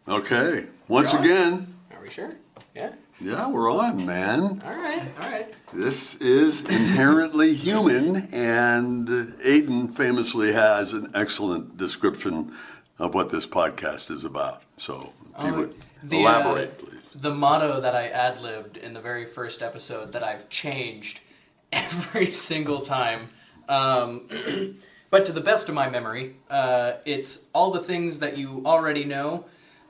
Okay. Once again. Are we sure? Yeah? Yeah, we're on, man. All right. This is Inherently Human, and Aiden famously has an excellent description of what this podcast is about. So, if you would elaborate, please. The motto that I ad-libbed in the very first episode that I've changed every single time, but to the best of my memory, it's all the things that you already know,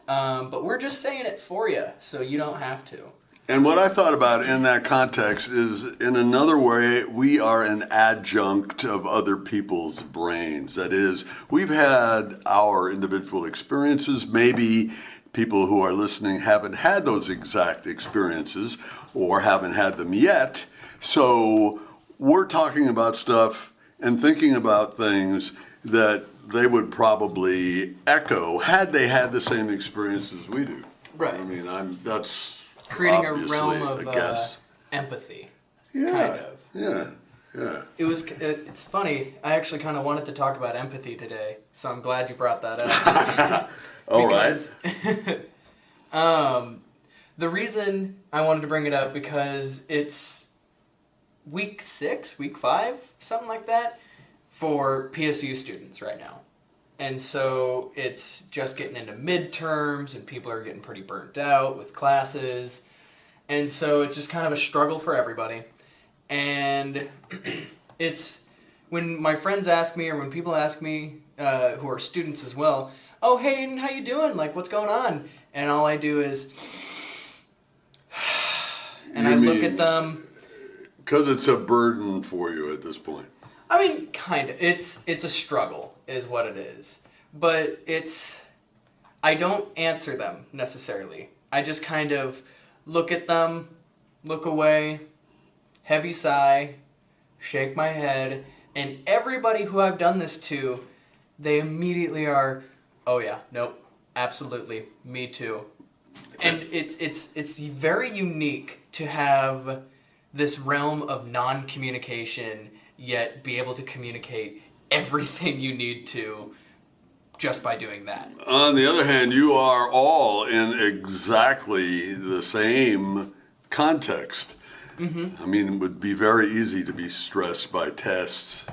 but we're just saying it for you, so you don't have to. And what I thought about in that context is, in another way, we are an adjunct of other people's brains. That is, we've had our individual experiences. Maybe people who are listening haven't had those exact experiences or haven't had them yet. So we're talking about stuff and thinking about things that they would probably echo had they had the same experience as we do. Right. I mean, that's creating a realm of empathy. Yeah. Kind of. Yeah. It's funny. I actually kind of wanted to talk about empathy today, so I'm glad you brought that up. All right. The reason I wanted to bring it up because it's week 5, something like that, for PSU students right now. And so it's just getting into midterms and people are getting pretty burnt out with classes. And so it's just kind of a struggle for everybody. And it's when my friends ask me, or when people ask me who are students as well, "Oh, hey, Aiden, how you doing? Like, what's going on?" And all I do is, and I look at them. Because it's a burden for you at this point. I mean, kind of. It's a struggle, is what it is. But I don't answer them necessarily. I just kind of look at them, look away, heavy sigh, shake my head, and everybody who I've done this to, they immediately are, "Oh yeah, nope, absolutely, me too." And it's very unique to have this realm of non-communication, yet be able to communicate everything you need to just by doing that. On the other hand, you are all in exactly the same context. Mm-hmm. I mean, it would be very easy to be stressed by tests,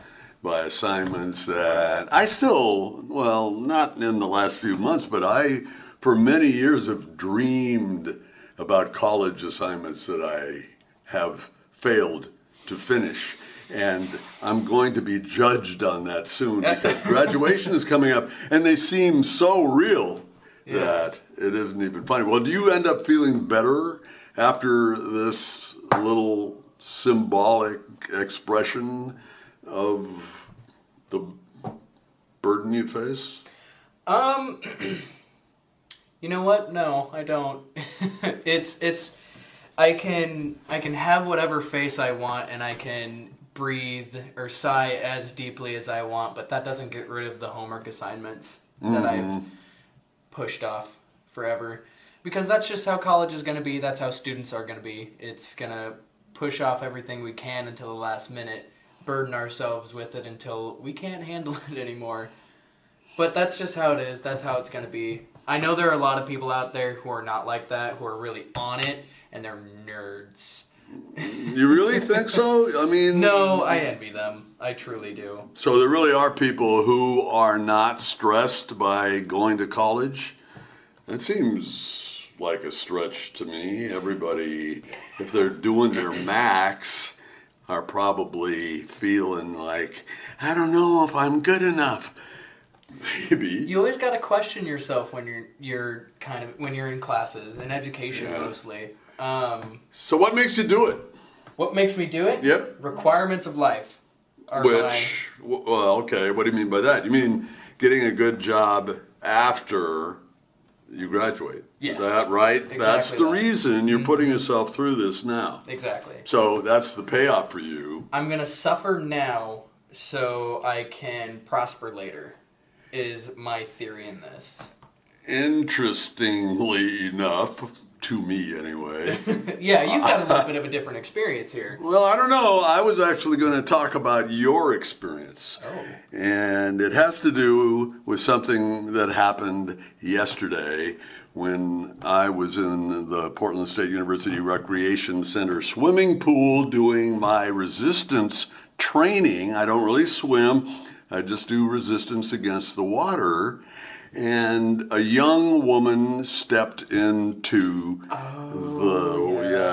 by assignments that I still, well, not in the last few months, but I, for many years, have dreamed about college assignments that I have failed to finish. And I'm going to be judged on that soon because graduation is coming up and they seem so real that it isn't even funny. Well, do you end up feeling better after this little symbolic expression of the burden you face? You know what? No, I don't. I can have whatever face I want and I can breathe or sigh as deeply as I want, but that doesn't get rid of the homework assignments that I've pushed off forever. Because that's just how college is going to be. That's how students are going to be. It's going to push off everything we can until the last minute, burden ourselves with it until we can't handle it anymore. But that's just how it is. That's how it's going to be. I know there are a lot of people out there who are not like that, who are really on it, and they're nerds. You really think so? I mean... No, I envy them. I truly do. So there really are people who are not stressed by going to college? It seems like a stretch to me. Everybody, if they're doing their max, are probably feeling like, I don't know if I'm good enough. Maybe. You always got to question yourself when you're in classes, in education mostly. So what makes you do it? What makes me do it? Yep. Requirements of life. Well, okay, what do you mean by that? You mean getting a good job after you graduate? Yes. Is that right? Exactly. That's the reason you're putting yourself through this now. Exactly. So that's the payoff for you. I'm going to suffer now so I can prosper later, is my theory in this. Interestingly enough, to me anyway. Yeah, you've got a little bit of a different experience here. Well, I don't know. I was actually going to talk about your experience. Oh. And it has to do with something that happened yesterday when I was in the Portland State University Recreation Center swimming pool doing my resistance training. I don't really swim. I just do resistance against the water. And a young woman stepped into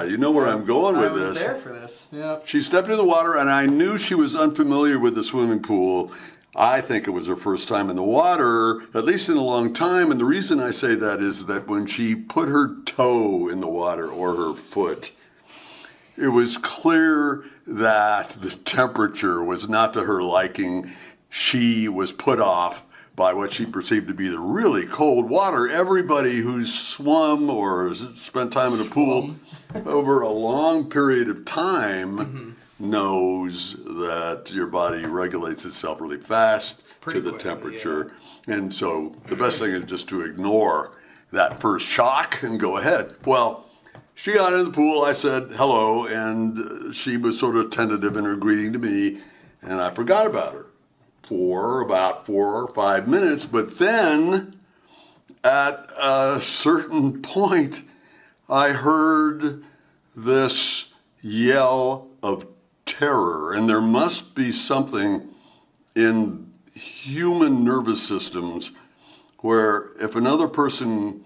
you know where I'm going with I was this. there for this. Yeah. She stepped into the water, and I knew she was unfamiliar with the swimming pool. I think it was her first time in the water, at least in a long time. And the reason I say that is that when she put her toe in the water or her foot, it was clear that the temperature was not to her liking. She was put off by what she perceived to be the really cold water. Everybody who's swum or spent time in a pool over a long period of time knows that your body regulates itself really fast Pretty to the quickly, temperature. And so the best thing is just to ignore that first shock and go ahead. Well, she got in the pool, I said hello, and she was sort of tentative in her greeting to me, and I forgot about her for about 4 or 5 minutes. But then at a certain point, I heard this yell of terror, and there must be something in human nervous systems where if another person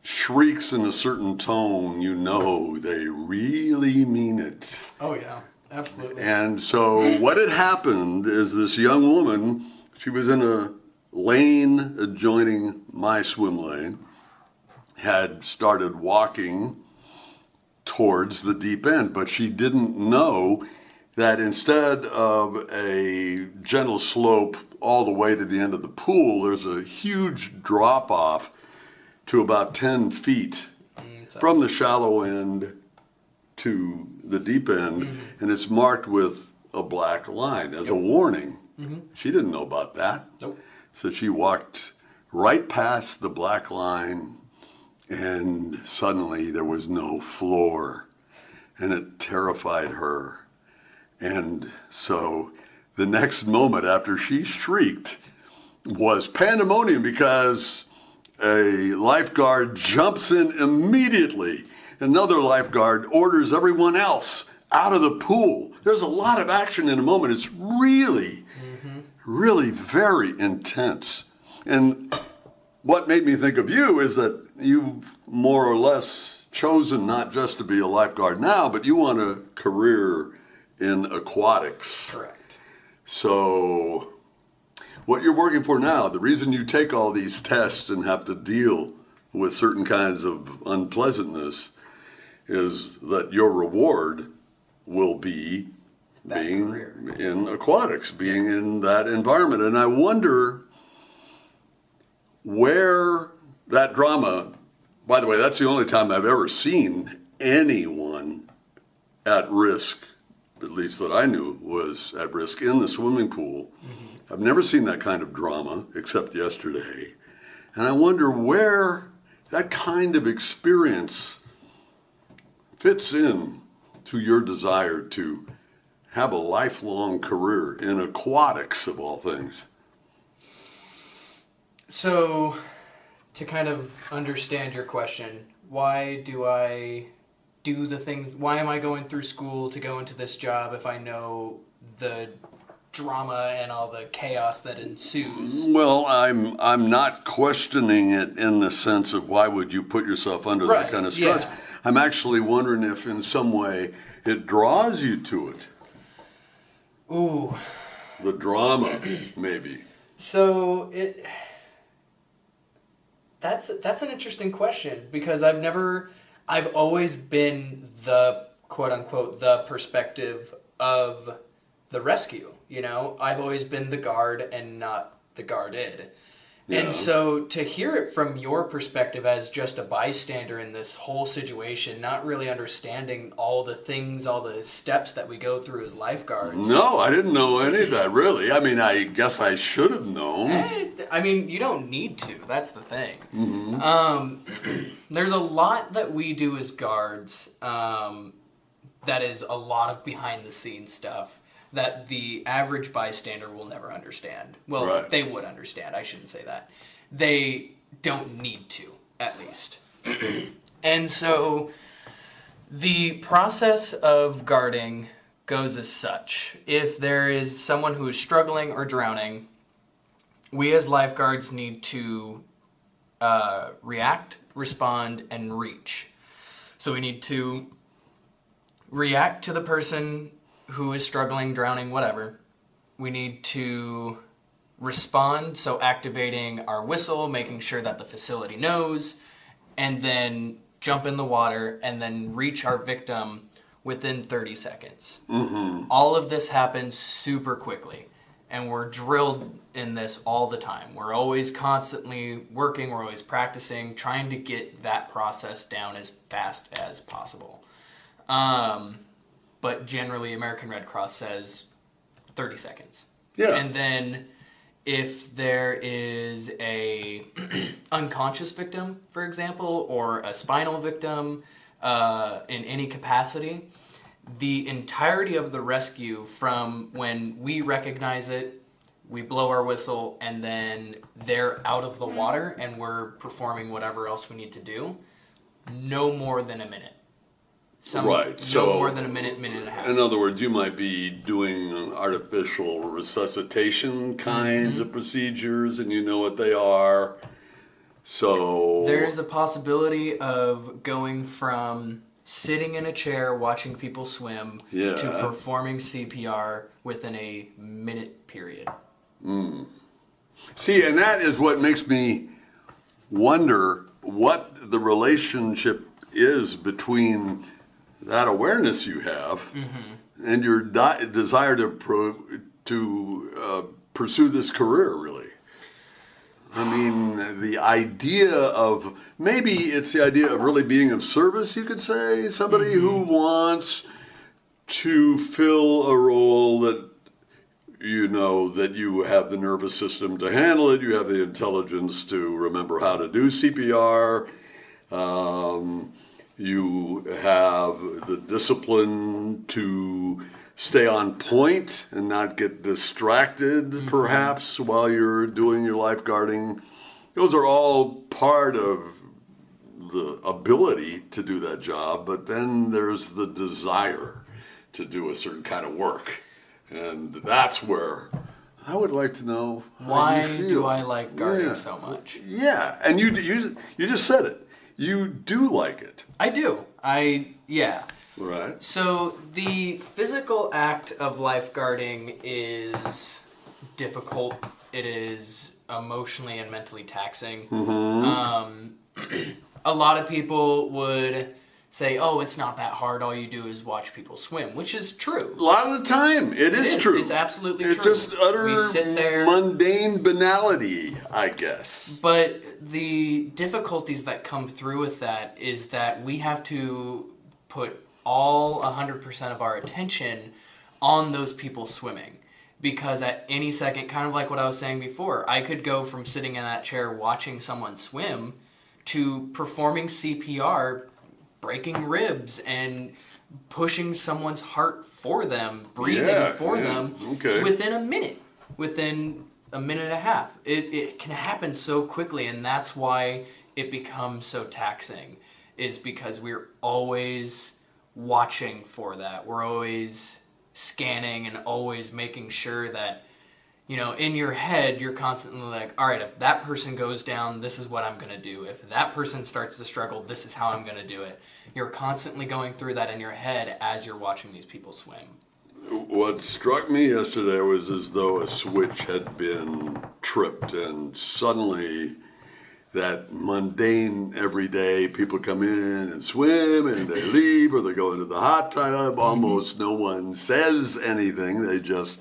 shrieks in a certain tone, you know they really mean it. Oh, yeah. Absolutely. And so what had happened is this young woman, she was in a lane adjoining my swim lane, had started walking towards the deep end, but she didn't know that instead of a gentle slope all the way to the end of the pool, there's a huge drop off to about 10 feet from the shallow end to the deep end, and it's marked with a black line as a warning. She didn't know about that. Nope. So she walked right past the black line, and suddenly there was no floor, and it terrified her. And so the next moment after she shrieked was pandemonium, because a lifeguard jumps in immediately. Another lifeguard orders everyone else out of the pool. There's a lot of action in a moment. It's really, really very intense. And what made me think of you is that you've more or less chosen not just to be a lifeguard now, but you want a career in aquatics. Correct. So what you're working for now, the reason you take all these tests and have to deal with certain kinds of unpleasantness is that your reward will be That being career. in aquatics, being in that environment. And I wonder where that drama, by the way, that's the only time I've ever seen anyone at risk, at least that I knew was at risk, in the swimming pool. I've never seen that kind of drama except yesterday. And I wonder where that kind of experience fits in to your desire to have a lifelong career in aquatics, of all things. So, to kind of understand your question, why do I do the things, why am I going through school to go into this job if I know the drama and all the chaos that ensues? Well, I'm not questioning it in the sense of why would you put yourself under that kind of stress. Yeah. I'm actually wondering if in some way it draws you to it. Ooh. The drama, maybe. So that's an interesting question, because I've always been the quote unquote the perspective of the rescue, you know? I've always been the guard and not the guarded. Yeah. And so to hear it from your perspective as just a bystander in this whole situation, not really understanding all the things, all the steps that we go through as lifeguards. No, I didn't know any of that, really. I mean, I guess I should have known. I mean, you don't need to. That's the thing. Mm-hmm. There's a lot that we do as guards that is a lot of behind the scenes stuff that the average bystander will never understand. Well, Right. they would understand. I shouldn't say that. They don't need to, at least. And so the process of guarding goes as such. If there is someone who is struggling or drowning, we as lifeguards need to react, respond, and reach. So we need to react to the person who is struggling, drowning, whatever. We need to respond, so activating our whistle, making sure that the facility knows, and then jump in the water and then reach our victim within 30 seconds. Mm-hmm. All of this happens super quickly, and we're drilled in this all the time. We're always constantly working, we're always practicing, trying to get that process down as fast as possible. But generally, American Red Cross says 30 seconds. Yeah. And then if there is a unconscious victim, for example, or a spinal victim in any capacity, the entirety of the rescue from when we recognize it, we blow our whistle, and then they're out of the water and we're performing whatever else we need to do, no more than a minute. Right. No So, more than a minute, minute and a half. in other words, you might be doing artificial resuscitation kinds of procedures, and you know what they are. So There's a possibility of going from sitting in a chair watching people swim Yeah. to performing CPR within a minute period. See, and that is what makes me wonder what the relationship is between that awareness you have and your desire to pursue this career, really. I mean, the idea of, maybe it's the idea of really being of service, you could say. Somebody who wants to fill a role that you know that you have the nervous system to handle it, you have the intelligence to remember how to do CPR, you have the discipline to stay on point and not get distracted, perhaps, while you're doing your lifeguarding. Those are all part of the ability to do that job, but then there's the desire to do a certain kind of work. And that's where I would like to know how Why you feel. do I like guarding so much? Yeah, and you just said it. You do like it, I do. Yeah. right? So the physical act of lifeguarding is difficult. It is emotionally and mentally taxing. A lot of people would say, "Oh, it's not that hard. All you do is watch people swim," which is true. A lot of the time, it is true. It's absolutely It's true. just utter We sit there, mundane banality, I guess. but the difficulties that come through with that is that we have to put all 100% of our attention on those people swimming. Because at any second, kind of like what I was saying before, I could go from sitting in that chair watching someone swim to performing CPR, breaking ribs, and pushing someone's heart for them, breathing for them within a minute, within a minute and a half. It can happen so quickly, and that's why it becomes so taxing, is because we're always watching for that. We're always scanning and always making sure that, you know, in your head, you're constantly like, all right, if that person goes down, this is what I'm going to do. If that person starts to struggle, this is how I'm going to do it. You're constantly going through that in your head as you're watching these people swim. What struck me yesterday was as though a switch had been tripped, and suddenly that mundane, everyday, people come in and swim and they leave, or they go into the hot tub. Almost no one says anything. They just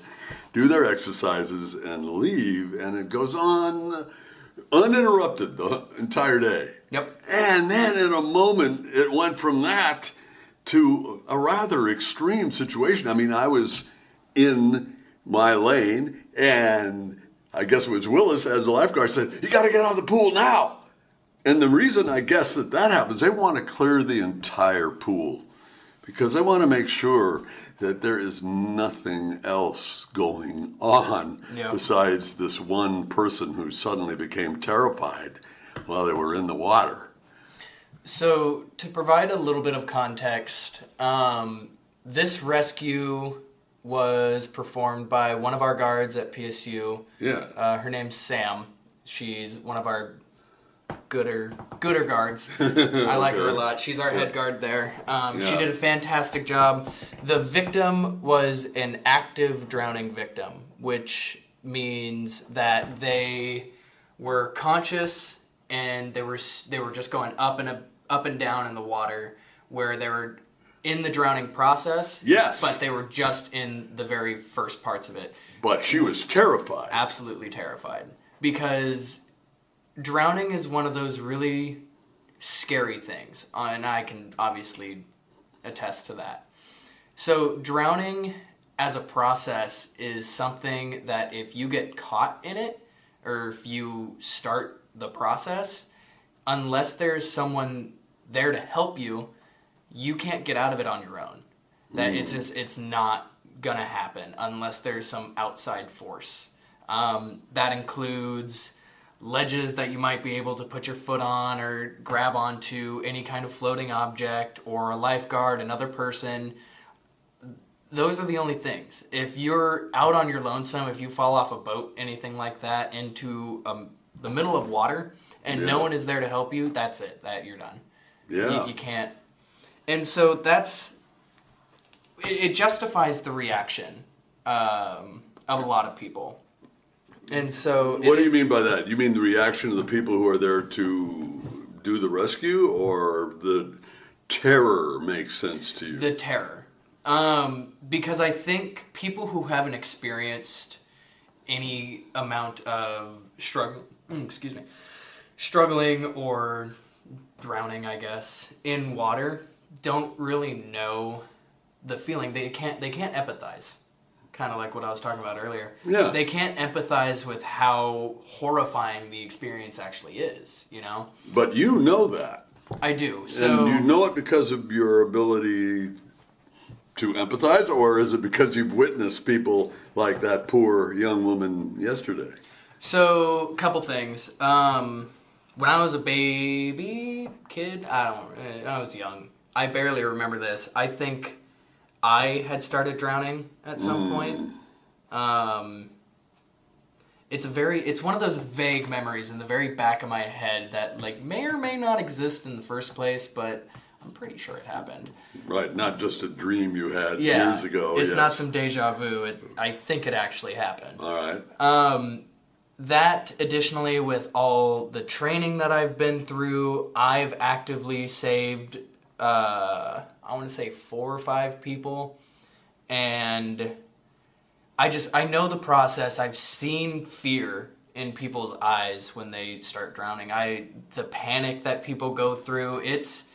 do their exercises and leave, and it goes on uninterrupted the entire day. Yep. And then in a moment, it went from that to a rather extreme situation. I mean, I was in my lane, and I guess it was Willis as a lifeguard said, "You got to get out of the pool now." And the reason I guess that happens, they want to clear the entire pool because they want to make sure that there is nothing else going on besides this one person who suddenly became terrified while they were in the water. So, to provide a little bit of context, this rescue was performed by one of our guards at PSU. Yeah. Her name's Sam. She's one of our gooder guards. I like her a lot. She's our head guard there. She did a fantastic job. The victim was an active drowning victim, which means that they were conscious and they were just going up and down in the water, where they were in the drowning process. Yes. But they were just in the very first parts of it. But she was terrified. Absolutely terrified. Because drowning is one of those really scary things, and I can obviously attest to that. So drowning as a process is something that if you get caught in it, or if you start the process, unless there's someone there to help you, you can't get out of it on your own. That it's not gonna happen unless there's some outside force. That includes ledges that you might be able to put your foot on or grab onto, any kind of floating object, or a lifeguard, another person. Those are the only things. If you're out on your lonesome, if you fall off a boat, anything like that, into the middle of water, and no one is there to help you, that's it. That you're done. Yeah. You can't. And so it justifies the reaction of a lot of people. And so... What do you mean by that? You mean the reaction of the people who are there to do the rescue, or the terror makes sense to you? The terror. Because I think people who haven't experienced any amount of struggling or drowning, I guess, in water, don't really know the feeling. They can't empathize. Kind of like what I was talking about earlier. Yeah. They can't empathize with how horrifying the experience actually is, you know? But you know that. I do. So, and you know it because of your ability to empathize, or is it because you've witnessed people like that poor young woman yesterday? So, a couple things. When I was a kid, I was young. I barely remember this. I think I had started drowning at some point. It's one of those vague memories in the very back of my head that may or may not exist in the first place, but I'm pretty sure it happened. Right, not just a dream you had years ago. It's not some deja vu. I think it actually happened. All right. That, additionally, with all the training that I've been through, I've actively saved, I want to say 4 or 5 people. And I know the process. I've seen fear in people's eyes when they start drowning. The panic that people go through, it's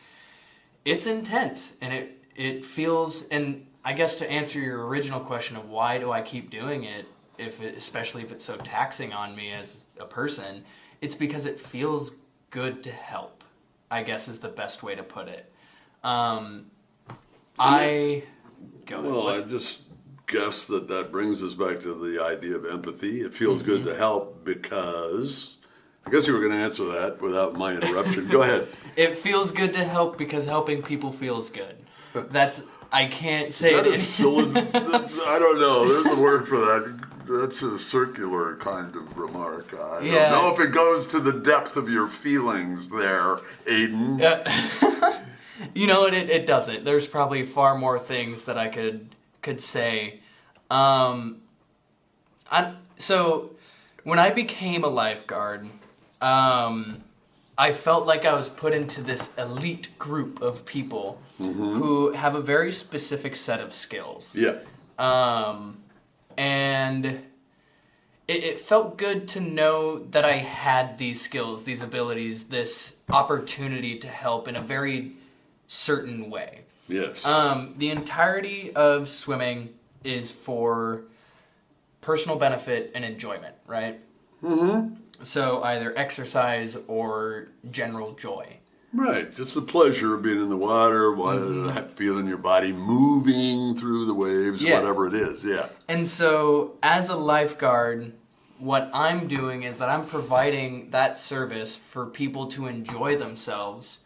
intense, and it feels, and I guess to answer your original question of why do I keep doing it, especially if it's so taxing on me as a person, it's because it feels good to help, I guess is the best way to put it. I just guess that brings us back to the idea of empathy. It feels good to help because... I guess you were going to answer that without my interruption. Go ahead. It feels good to help because helping people feels good. I can't say it. I don't know. There's a word for that. That's a circular kind of remark. I don't know if it goes to the depth of your feelings there, Aiden. You know, it doesn't. There's probably far more things that I could say. So when I became a lifeguard, I felt like I was put into this elite group of people who have a very specific set of skills. Yeah. And it felt good to know that I had these skills, these abilities, this opportunity to help in a very certain way. Yes. The entirety of swimming is for personal benefit and enjoyment, right? Mm-hmm. So either exercise or general joy. Right, just the pleasure of being in the water, feeling your body moving through the waves, Yeah. whatever it is, yeah. And so as a lifeguard, what I'm doing is that I'm providing that service for people to enjoy themselves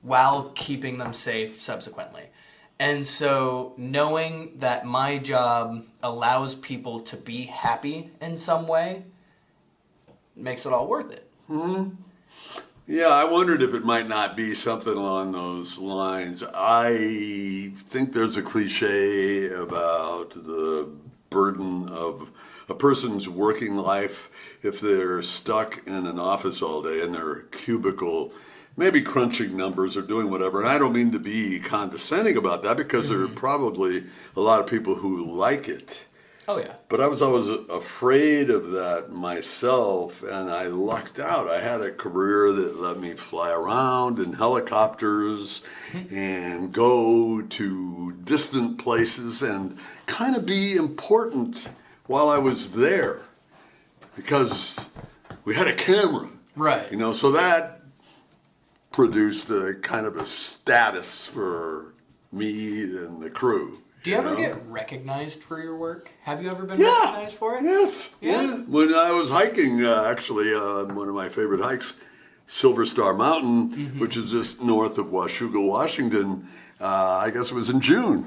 while keeping them safe subsequently. And so knowing that my job allows people to be happy in some way makes it all worth it. Yeah, I wondered if it might not be something along those lines. I think there's a cliche about the burden of a person's working life if they're stuck in an office all day in their cubicle, maybe crunching numbers or doing whatever. And I don't mean to be condescending about that because there are probably a lot of people who like it. Oh, yeah. But I was always afraid of that myself, and I lucked out. I had a career that let me fly around in helicopters and go to distant places and kind of be important while I was there because we had a camera. Right. You know, so that produced a kind of a status for me and the crew. Do you ever know? get recognized for your work? Have you ever been Yeah. recognized for it? Yes. Yeah? Yeah. When I was hiking, actually, on one of my favorite hikes, Silver Star Mountain, which is just north of Washougal, Washington, I guess it was in June.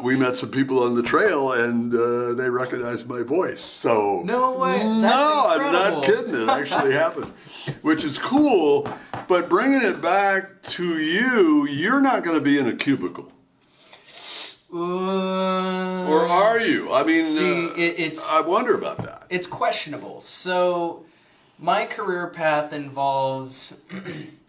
We met some people on the trail, and they recognized my voice. So No way. That's no, I'm incredible. not kidding. It actually happened, which is cool. But bringing it back to you, you're not going to be in a cubicle. Or are you? I mean, See, it's I wonder about that. it's questionable. So, my career path involves,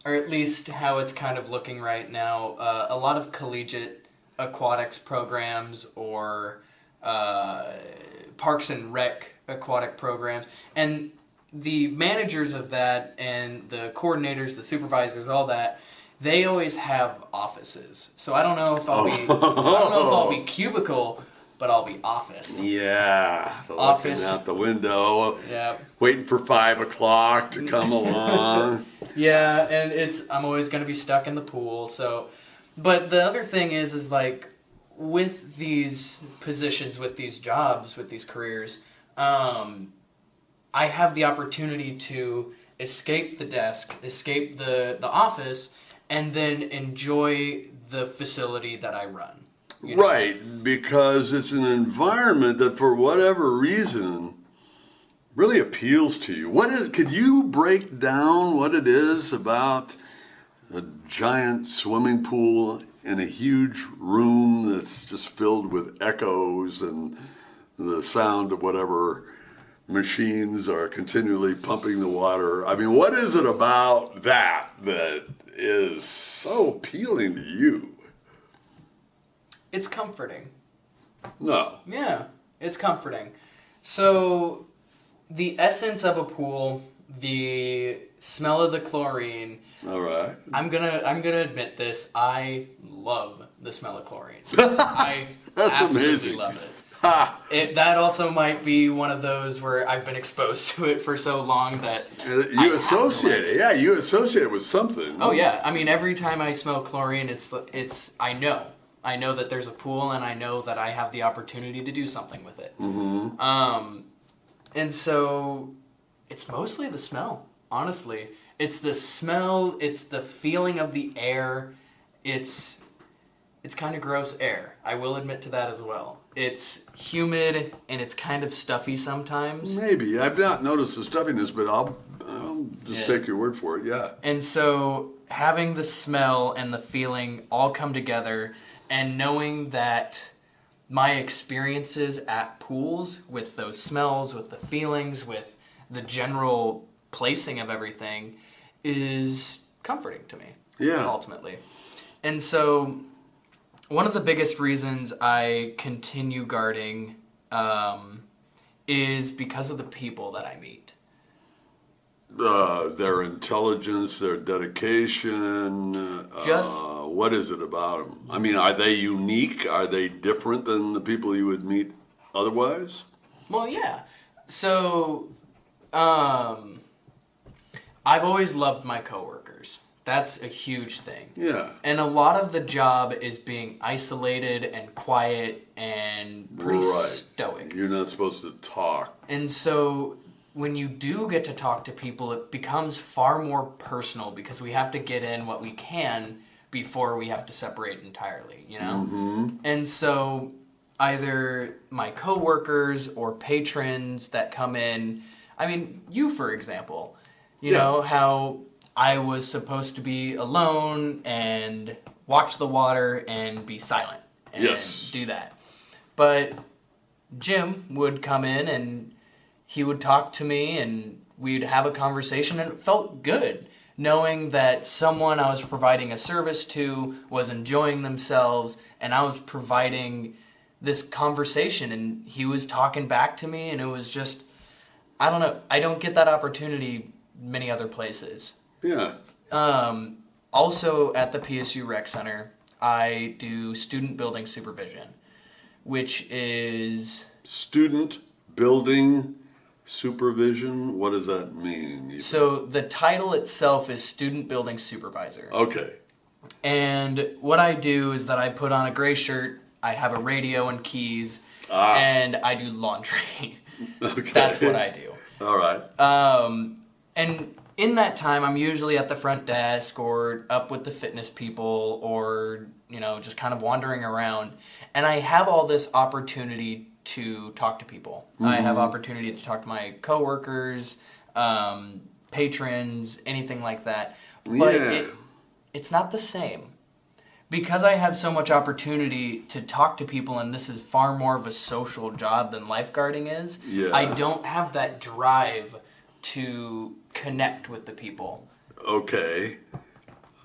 or at least how it's kind of looking right now, a lot of collegiate aquatics programs or Parks and Rec aquatic programs, and the managers of that and the coordinators, the supervisors, all that. They always have offices, so I don't know if I'll be. I don't know if I'll be cubicle, but I'll be office. Yeah, Office. looking out the window, Yeah, waiting for 5 o'clock to come along. yeah, and I'm always gonna be stuck in the pool. So, but the other thing is like with these positions, with these jobs, with these careers, I have the opportunity to escape the desk, escape the office, and then enjoy the facility that I run. You know? Right, because it's an environment that, for whatever reason, really appeals to you. Could you break down what it is about a giant swimming pool in a huge room that's just filled with echoes and the sound of whatever machines are continually pumping the water? I mean, what is it about that is so appealing to you? It's comforting. No. Yeah, it's comforting. So, the essence of a pool, the smell of the chlorine. All right. I'm gonna admit this. I love the smell of chlorine. I That's absolutely amazing. love it. Ha! That also might be one of those where I've been exposed to it for so long that You associate it. Yeah, you associate it with something. Oh yeah, I mean every time I smell chlorine, it's I know that there's a pool and I know that I have the opportunity to do something with it. Mm-hmm. And so it's mostly the smell. Honestly, it's the smell. It's the feeling of the air. It's kind of gross air. I will admit to that as well. It's humid and it's kind of stuffy sometimes. Maybe. I've not noticed the stuffiness, but I'll just take your word for it, yeah. And so having the smell and the feeling all come together and knowing that my experiences at pools with those smells, with the feelings, with the general placing of everything is comforting to me. Yeah. Ultimately. And so one of the biggest reasons I continue guarding is because of the people that I meet. Their intelligence, their dedication. Just- what is it about them? I mean, are they unique? Are they different than the people you would meet otherwise? Well, yeah. So, I've always loved my coworkers. That's a huge thing. Yeah. And a lot of the job is being isolated and quiet and pretty stoic. You're not supposed to talk. And so when you do get to talk to people, it becomes far more personal because we have to get in what we can before we have to separate entirely, you know? Mm-hmm. And so either my coworkers or patrons that come in, I mean, you, for example, you know, how I was supposed to be alone and watch the water and be silent and do that. But Jim would come in and he would talk to me and we'd have a conversation, and it felt good knowing that someone I was providing a service to was enjoying themselves, and I was providing this conversation and he was talking back to me, and it was just, I don't know, I don't get that opportunity many other places. Yeah. Also at the PSU Rec Center, I do student building supervision, which is... Student building supervision? What does that mean? So the title itself is student building supervisor. Okay. And what I do is that I put on a gray shirt, I have a radio and keys, and I do laundry. Okay. That's what I do. All right. And in that time, I'm usually at the front desk or up with the fitness people or, you know, just kind of wandering around. And I have all this opportunity to talk to people. Mm-hmm. I have opportunity to talk to my coworkers, patrons, anything like that. But it's not the same. Because I have so much opportunity to talk to people, and this is far more of a social job than lifeguarding is, I don't have that drive to connect with the people. Okay.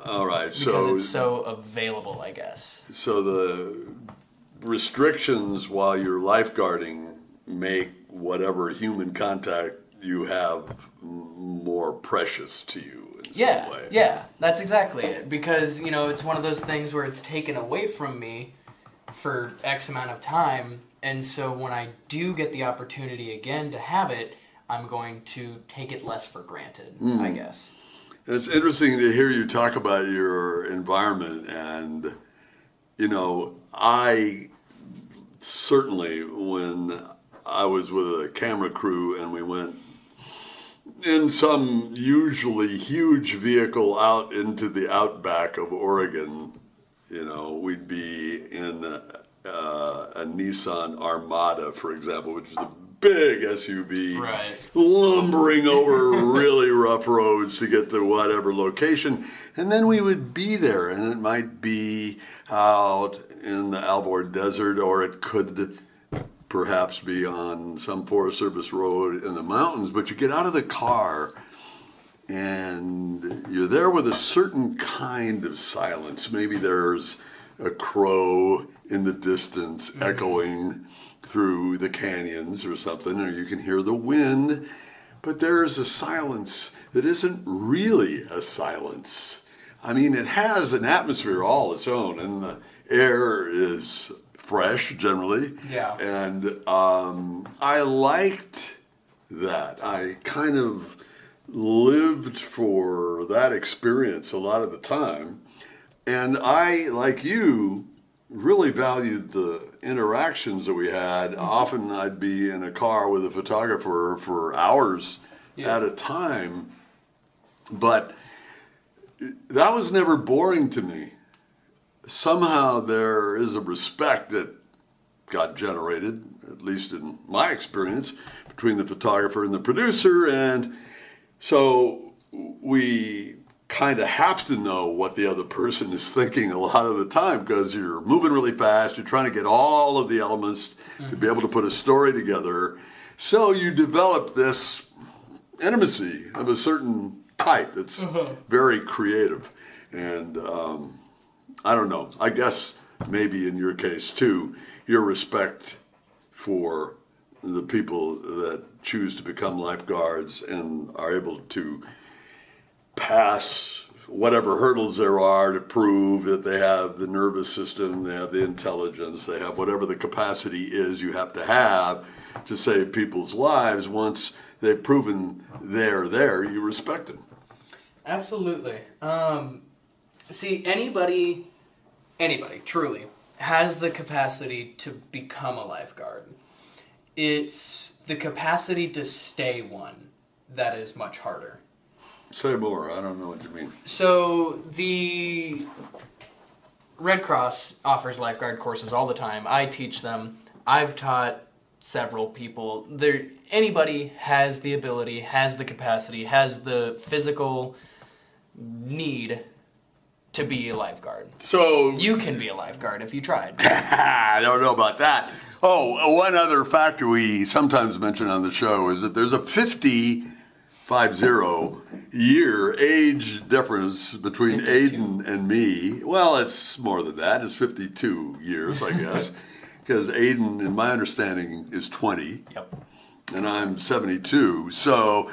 All right. Because it's so available, I guess. So the restrictions while you're lifeguarding make whatever human contact you have more precious to you in some way. Yeah, that's exactly it. Because, you know, it's one of those things where it's taken away from me for X amount of time, and so when I do get the opportunity again to have it, I'm going to take it less for granted, I guess. It's interesting to hear you talk about your environment, and, you know, I certainly, when I was with a camera crew and we went in some usually huge vehicle out into the outback of Oregon, you know, we'd be in a Nissan Armada, for example, which is a big SUV, lumbering over really rough roads to get to whatever location. And then we would be there, and it might be out in the Alvord Desert, or it could perhaps be on some Forest Service road in the mountains. But you get out of the car, and you're there with a certain kind of silence. Maybe there's a crow in the distance echoing through the canyons or something, or you can hear the wind, but there's a silence that isn't really a silence. I mean, it has an atmosphere all its own, and the air is fresh generally. Yeah. And I liked that. I kind of lived for that experience a lot of the time. And I, like you, really valued the interactions that we had. Often I'd be in a car with a photographer for hours at a time, but that was never boring to me. Somehow there is a respect that got generated, at least in my experience, between the photographer and the producer, and so we kind of have to know what the other person is thinking a lot of the time, because you're moving really fast, you're trying to get all of the elements to be able to put a story together. So you develop this intimacy of a certain type that's very creative. And I don't know, I guess maybe in your case too, your respect for the people that choose to become lifeguards and are able to pass whatever hurdles there are to prove that they have the nervous system, they have the intelligence, they have whatever the capacity is you have to save people's lives. Once they've proven they're there, you respect them. Absolutely. See, anybody truly has the capacity to become a lifeguard. It's the capacity to stay one that is much harder. Say more. I don't know what you mean. So the Red Cross offers lifeguard courses all the time. I teach them. I've taught several people. Anybody has the ability, has the capacity, has the physical need to be a lifeguard. So You can be a lifeguard if you tried. I don't know about that. Oh, one other factor we sometimes mention on the show is that there's a 50-year age difference between 52. Aiden and me. Well, it's more than that. It's 52 years, I guess, because Aiden, in my understanding, is 20, Yep. and I'm 72. So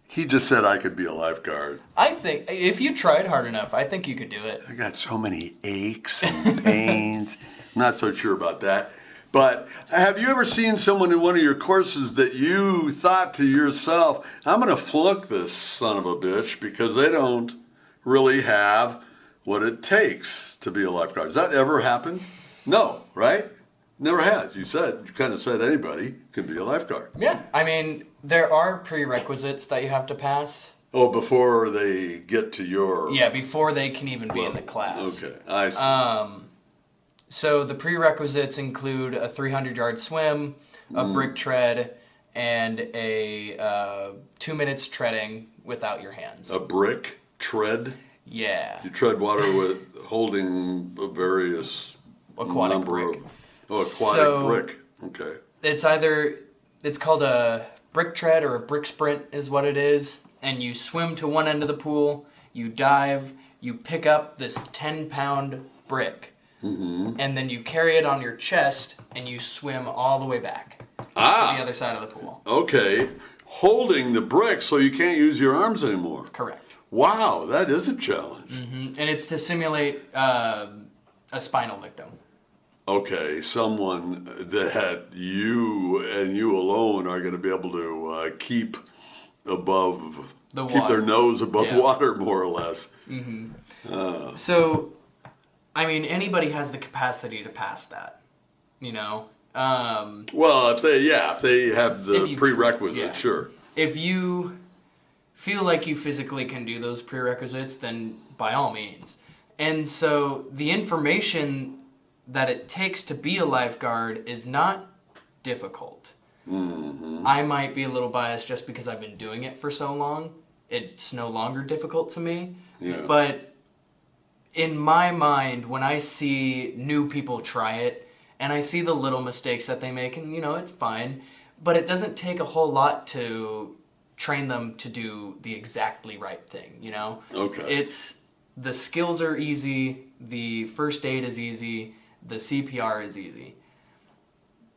he just said I could be a lifeguard. I think if you tried hard enough, I think you could do it. I got so many aches and pains. I'm not so sure about that. But have you ever seen someone in one of your courses that you thought to yourself, I'm going to flunk this son of a bitch because they don't really have what it takes to be a lifeguard? Does that ever happen? No, right? Never has. You kind of said anybody can be a lifeguard. Yeah, I mean, there are prerequisites that you have to pass. Oh, before they get to your... Yeah, before they can even be in the class. Okay, I see. So the prerequisites include a 300-yard swim, a brick tread, and a 2 minutes treading without your hands. A brick tread? Yeah. You tread water with holding a various Aquatic number brick. of... Oh, aquatic brick. Okay. It's called a brick tread or a brick sprint is what it is. And you swim to one end of the pool, you dive, you pick up this 10-pound brick, and then you carry it on your chest and you swim all the way back to the other side of the pool. Okay. Holding the brick so you can't use your arms anymore. Correct. Wow, that is a challenge. And it's to simulate a spinal victim. Okay, someone that you and you alone are going to be able to keep above, The keep their water. nose above Yeah. water, more or less. So, I mean, anybody has the capacity to pass that, you know? Well, if they have the If you- prerequisite, yeah. sure. If you feel like you physically can do those prerequisites, then by all means. And so the information that it takes to be a lifeguard is not difficult. I might be a little biased just because I've been doing it for so long. It's no longer difficult to me. Yeah. But in my mind, when I see new people try it, and I see the little mistakes that they make, and it's fine, but it doesn't take a whole lot to train them to do the exactly right thing, Okay. The skills are easy, the first aid is easy, the CPR is easy.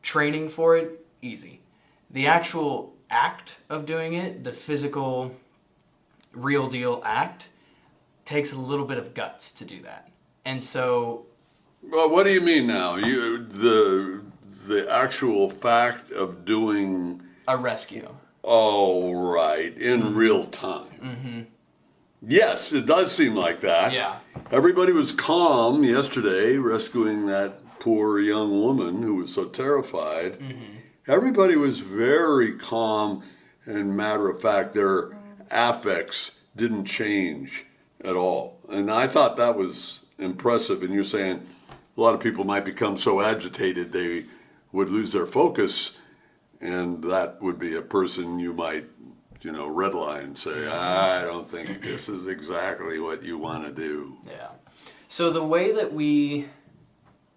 Training for it, easy. The actual act of doing it, the physical, real deal act, takes a little bit of guts to do that. And so... Well, what do you mean now? The actual fact of doing... A rescue. Oh, right, in real time. Yes, it does seem like that. Yeah. Everybody was calm yesterday rescuing that poor young woman who was so terrified. Everybody was very calm and matter of fact. Their affects didn't change at all. And I thought that was impressive. And you're saying a lot of people might become so agitated they would lose their focus, and that would be a person you might redline and say, I don't think this is exactly what you want to do. Yeah. So the way that we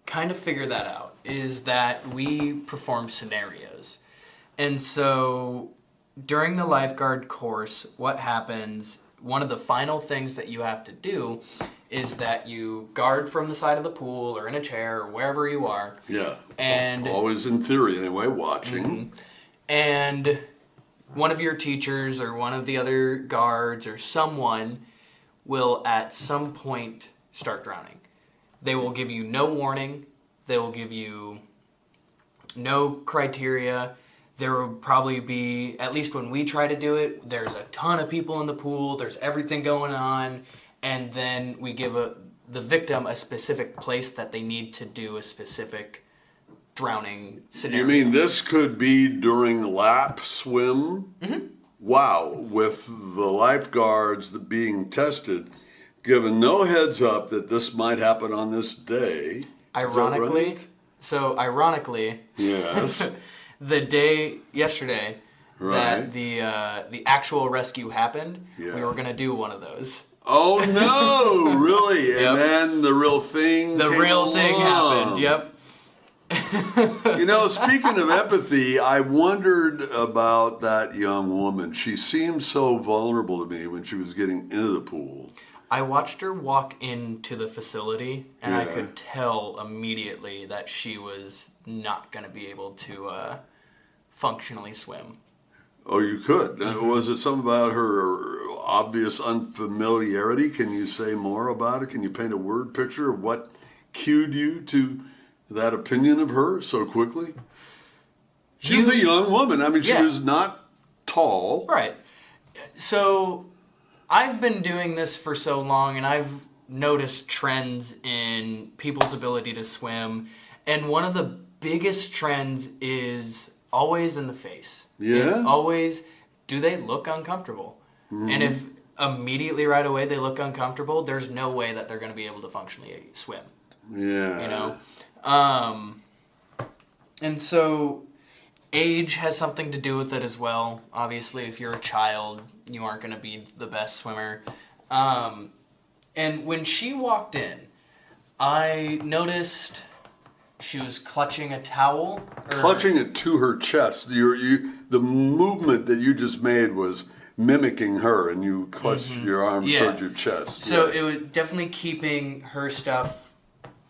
kind of figure that out is that we perform scenarios. And so during the lifeguard course, what happens one of the final things that you have to do is that you guard from the side of the pool or in a chair or wherever you are. Yeah. And always in theory anyway, watching. And one of your teachers or one of the other guards or someone will at some point start drowning. They will give you no warning. They will give you no criteria. There will probably be, at least when we try to do it, there's a ton of people in the pool, there's everything going on, and then we give the victim a specific place that they need to do a specific drowning scenario. You mean this could be during lap swim? Wow, with the lifeguards being tested, given no heads up that this might happen on this day. Ironically, right? Ironically, Yes. the day yesterday Right. that the actual rescue happened, Yeah. we were gonna do one of those. Oh no, really? Yep. And then the real thing The came real thing along. happened. Yep. You know, speaking of empathy, I wondered about that young woman. She seemed so vulnerable to me when she was getting into the pool. I watched her walk into the facility, and I Yeah. could tell immediately that she was not going to be able to functionally swim. Oh, you could. Was it something about her obvious unfamiliarity? Can you say more about it? Can you paint a word picture of what cued you to that opinion of her so quickly? She was a young woman. I mean, she Yeah. was not tall. Right. So I've been doing this for so long, and I've noticed trends in people's ability to swim. And one of the biggest trends is always in the face. Yeah? It's always, do they look uncomfortable? And if immediately right away they look uncomfortable, there's no way that they're going to be able to functionally swim. Yeah. You know? And so age has something to do with it as well. Obviously, if you're a child, you aren't going to be the best swimmer. And when she walked in, I noticed she was clutching a towel. Clutching it to her chest. The movement that you just made was mimicking her, and you clutched your arms Yeah. toward your chest. So Yeah. it was definitely keeping her stuff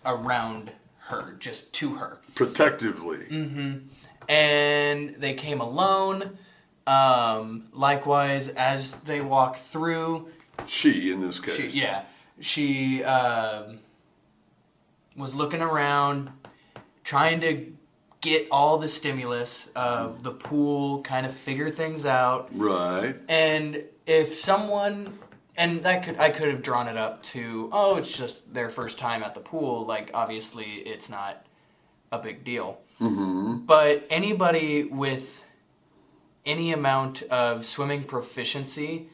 around her, just to her. Protectively. And they came alone. Likewise, as they walked through, She, in this case. she was looking around, trying to get all the stimulus of the pool, kind of figure things out. Right. And if someone, and I could have drawn it up to, oh, it's just their first time at the pool. Like, obviously, it's not a big deal. But anybody with any amount of swimming proficiency,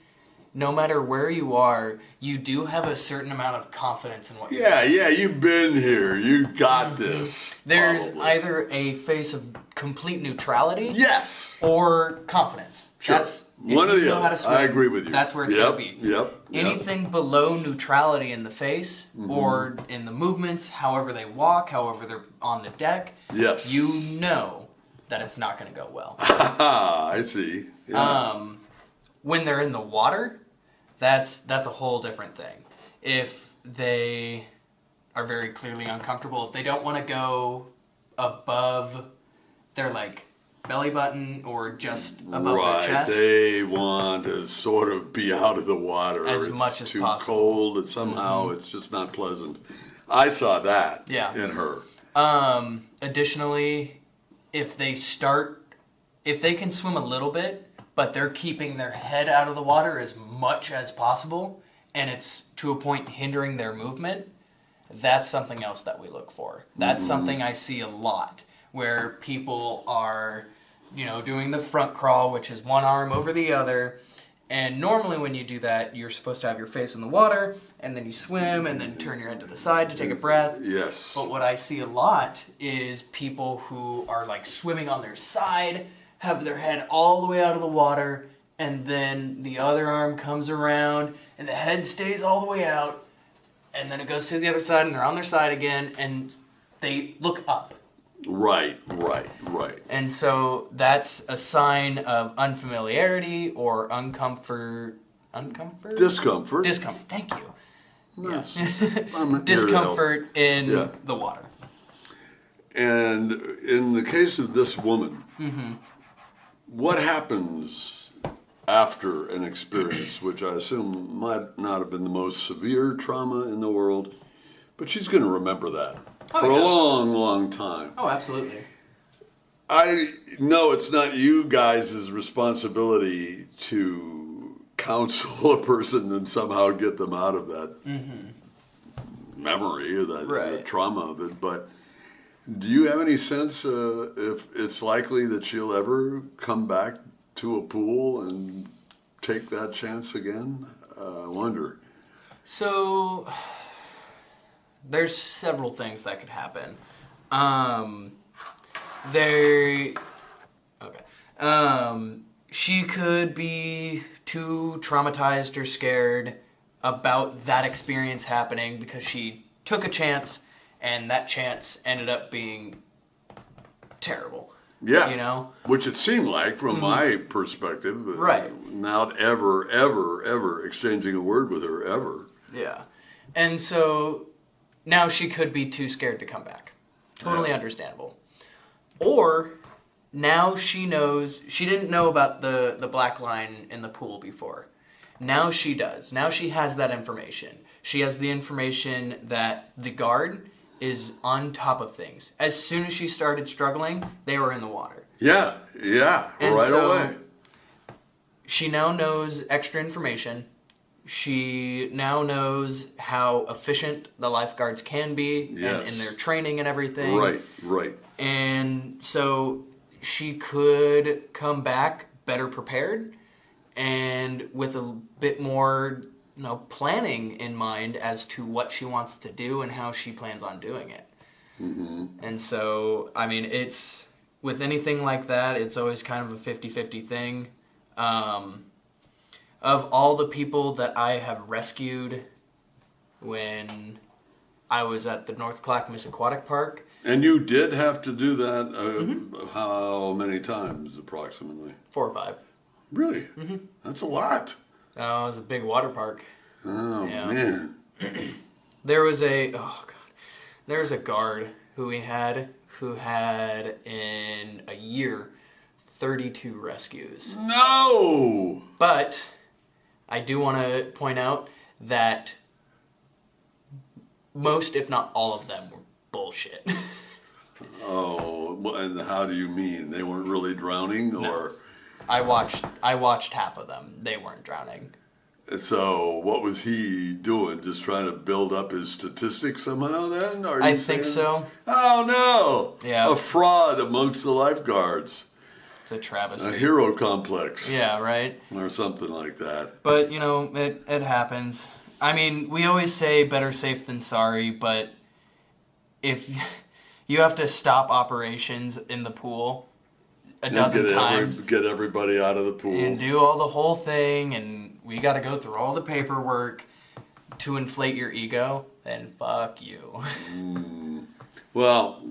no matter where you are, you do have a certain amount of confidence in what you're doing. Yeah, you've been here. You got this. There's probably. either a face of complete neutrality Yes. or confidence. Sure. That's One if or you the know how to other. swim, I agree with you. That's where it's Yep, going to be. Yep. Anything below neutrality in the face or in the movements, however they walk, however they're on the deck, Yes. you know that it's not going to go well. I see. Yeah. When they're in the water, that's a whole different thing. If they are very clearly uncomfortable, if they don't want to go above their like belly button or just above right. their chest, They want to sort of be out of the water. As It's much as too possible. cold. It's somehow it's just not pleasant. I saw that Yeah. in her. Additionally, if they can swim a little bit, but they're keeping their head out of the water as much as possible, and it's to a point hindering their movement, that's something else that we look for. That's something I see a lot, where people are, doing the front crawl, which is one arm over the other. And normally when you do that, you're supposed to have your face in the water, and then you swim, and then turn your head to the side to take a breath. Yes. But what I see a lot is people who are like swimming on their side, have their head all the way out of the water, and then the other arm comes around, and the head stays all the way out, and then it goes to the other side, and they're on their side again, and they look up. Right. And so that's a sign of unfamiliarity or uncomfort uncomfort? Discomfort. Discomfort. Thank you. Yes. Yeah. I'm here to help. Discomfort in Yeah. the water. And in the case of this woman, Mm-hmm. what happens after an experience, which I assume might not have been the most severe trauma in the world, but she's going to remember that for a yeah. long, long time. Oh, absolutely. I know it's not you guys' responsibility to counsel a person and somehow get them out of that memory or that, Right. that trauma of it, but do you have any sense if it's likely that she'll ever come back to a pool and take that chance again? I wonder. So there's several things that could happen. She could be too traumatized or scared about that experience happening because she took a chance and that chance ended up being terrible. Yeah. You know? Which it seemed like from my perspective. Right. Not ever exchanging a word with her, ever. Yeah. And so now she could be too scared to come back. Totally Yeah. understandable. Or now she knows, she didn't know about the black line in the pool before. Now she does. Now she has that information. She has the information that the guard is on top of things. As soon as she started struggling, they were in the water. Yeah, And right so away. she now knows extra information. She now knows how efficient the lifeguards can be Yes. in their training and everything. Right. And so she could come back better prepared and with a bit more, planning in mind as to what she wants to do and how she plans on doing it. Mm-hmm. And so, I mean, it's with anything like that, it's always kind of a 50-50 thing. Of all the people that I have rescued when I was at the North Clackamas Aquatic Park. And you did have to do that how many times approximately? 4 or 5. Really? Mm-hmm. That's a lot. Oh, it was a big water park. Oh, Yeah. man. There was a guard who had in a year 32 rescues. No! But I do want to point out that most, if not all of them, were bullshit. Oh, and how do you mean? They weren't really drowning? No. Or I watched half of them. They weren't drowning. so what was he doing? Just trying to build up his statistics somehow then? Are you I think saying? so. Oh, no! Yeah. A fraud amongst the lifeguards. It's a travesty. A hero complex. Yeah, right? Or something like that. But, it happens. I mean, we always say better safe than sorry, but if you have to stop operations in the pool a dozen times Get everybody out of the pool. and do all the whole thing, and we got to go through all the paperwork to inflate your ego, then fuck you. Well,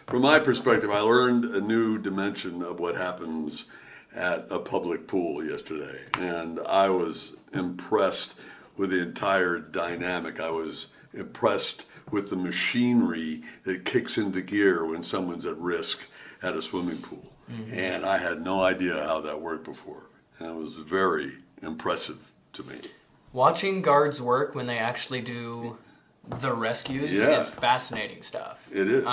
from my perspective, I learned a new dimension of what happens at a public pool yesterday, and I was impressed with the entire dynamic. I was impressed with the machinery that kicks into gear when someone's at risk at a swimming pool. Mm-hmm. And I had no idea how that worked before. And it was very impressive to me. Watching guards work when they actually do the rescues is fascinating stuff. It is.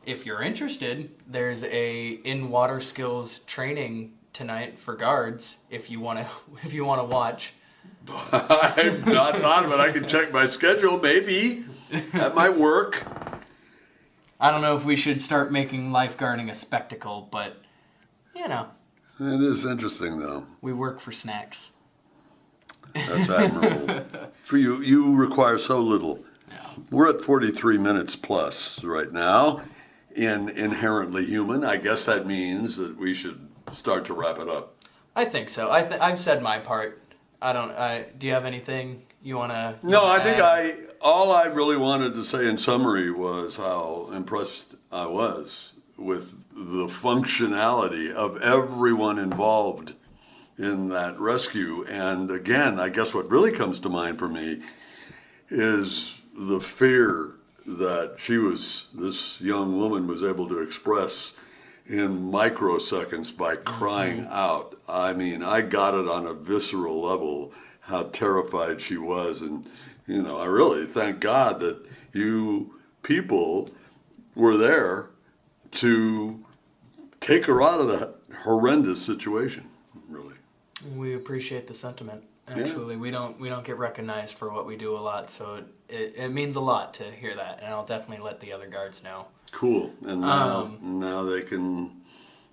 If you're interested, there's a in-water skills training tonight for guards if you want to watch. I've not thought of it. I can check my schedule, maybe. That might work. I don't know if we should start making lifeguarding a spectacle, but, It is interesting, though. we work for snacks. That's admirable. For you require so little. Yeah. We're at 43 minutes plus right now in Inherently Human. I guess that means that we should start to wrap it up. I think so. I've said my part. Do you have anything you want to... No, I think all I really wanted to say in summary was how impressed I was with the functionality of everyone involved in that rescue. And again, I guess what really comes to mind for me is the fear that this young woman was able to express in microseconds by crying out. I mean, I got it on a visceral level how terrified she was. And, you know, I really thank God that you people were there to take her out of that horrendous situation, really. We appreciate the sentiment. Actually, we don't get recognized for what we do a lot, so it means a lot to hear that, and I'll definitely let the other guards know. Cool. And now they can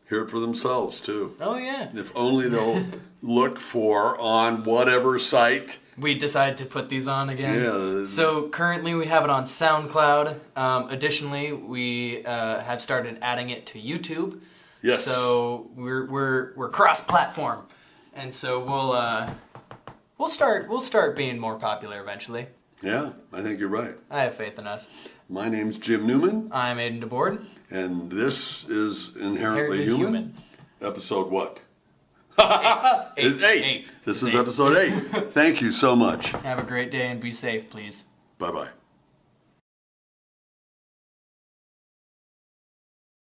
hear it for themselves too. Oh yeah. If only they'll look for on whatever site. We decided to put these on again. Yeah. So currently we have it on SoundCloud. Additionally, we have started adding it to YouTube. Yes. So we're cross-platform, and so we'll start being more popular eventually. Yeah, I think you're right. I have faith in us. My name's Jim Newman, I'm Aiden DeBoard. and this is Inherently Inherently Human. Human. Episode what? Eight. It's 8. Eight. This It's is 8. episode 8. Thank you so much. Have a great day and be safe, please. Bye-bye.